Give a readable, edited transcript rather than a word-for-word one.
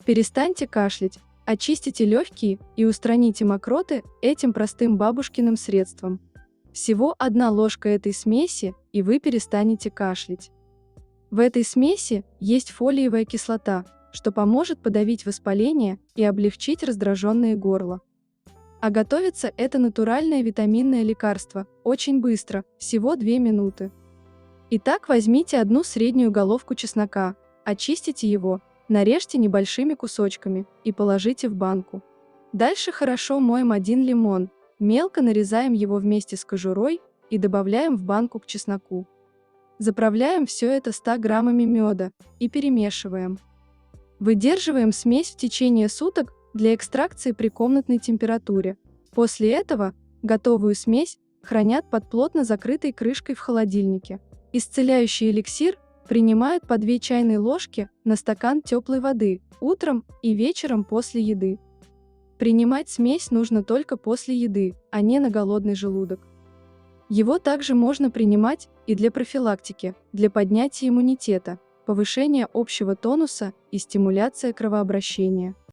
Перестаньте кашлять, очистите легкие и устраните мокроты этим простым бабушкиным средством. Всего 1 ложка этой смеси, и вы перестанете кашлять. В этой смеси есть фолиевая кислота, что поможет подавить воспаление и облегчить раздраженное горло. А готовится это натуральное витаминное лекарство очень быстро, всего 2 минуты. Итак, возьмите одну среднюю головку чеснока, очистите его, нарежьте небольшими кусочками и положите в банку. Дальше хорошо моем 1 лимон, мелко нарезаем его вместе с кожурой и добавляем в банку к чесноку. Заправляем все это 100 граммами меда и перемешиваем. Выдерживаем смесь в течение суток для экстракции при комнатной температуре. После этого готовую смесь хранят под плотно закрытой крышкой в холодильнике. Исцеляющий эликсир принимают по 2 чайные ложки на стакан теплой воды утром и вечером после еды. Принимать смесь нужно только после еды, а не на голодный желудок. Его также можно принимать и для профилактики, для поднятия иммунитета, повышения общего тонуса и стимуляции кровообращения.